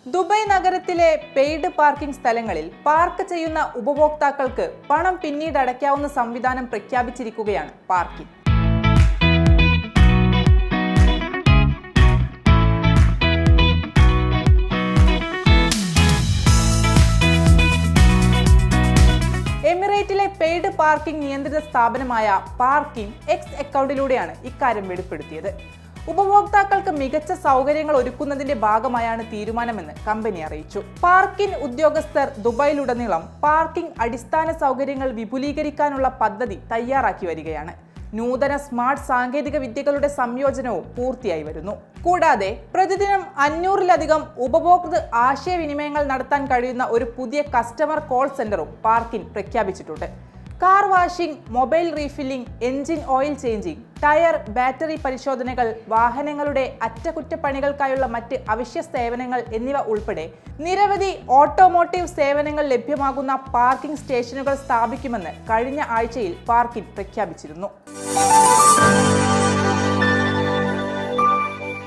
Dubai നഗരത്തിലെ paid parking സ്ഥലങ്ങളിൽ park ചെയ്യുന്ന ഉപഭോക്താക്കൾക്ക് പണം പിന്നീട് അടയ്ക്കാവുന്ന സംവിധാനം പ്രഖ്യാപിച്ചിരിക്കുകയാണ് പാർക്കിംഗ്. എമിറേറ്റിലെ പെയ്ഡ് പാർക്കിംഗ് നിയന്ത്രിത സ്ഥാപനമായ പാർക്കിംഗ് എക്സ് അക്കൗണ്ടിലൂടെയാണ് ഇക്കാര്യം വെളിപ്പെടുത്തിയത്. ഉപഭോക്താക്കൾക്ക് മികച്ച സൗകര്യങ്ങൾ ഒരുക്കുന്നതിന്റെ ഭാഗമായാണ് തീരുമാനമെന്ന് കമ്പനി അറിയിച്ചു. പാർക്കിംഗ് ഉദ്യോഗസ്ഥർ ദുബായിലുടനീളം പാർക്കിംഗ് അടിസ്ഥാന സൗകര്യങ്ങൾ വിപുലീകരിക്കാനുള്ള പദ്ധതി തയ്യാറാക്കി വരികയാണ്. നൂതന സ്മാർട്ട് സാങ്കേതിക വിദ്യകളുടെ സംയോജനവും പൂർത്തിയായി വരുന്നു. കൂടാതെ പ്രതിദിനം 500-ലധികം ഉപഭോക്തൃ ആശയവിനിമയങ്ങൾ നടത്താൻ കഴിയുന്ന ഒരു പുതിയ കസ്റ്റമർ കോൾ സെന്ററും പാർക്കിംഗ് പ്രഖ്യാപിച്ചിട്ടുണ്ട്. Car washing, mobile refilling, engine oil changing, tyre, battery പരിശോധനകൾ, വാഹനങ്ങളുടെ അറ്റകുറ്റപ്പണികൾക്കായുള്ള മറ്റ് അവശ്യ സേവനങ്ങൾ എന്നിവ ഉൾപ്പെടെ നിരവധി ഓട്ടോമോട്ടീവ് സേവനങ്ങൾ ലഭ്യമാകുന്ന പാർക്കിംഗ് സ്റ്റേഷനുകൾ സ്ഥാപിക്കുമെന്ന് കഴിഞ്ഞ ആഴ്ചയിൽ പാർക്കിംഗ് പ്രഖ്യാപിച്ചിരുന്നു.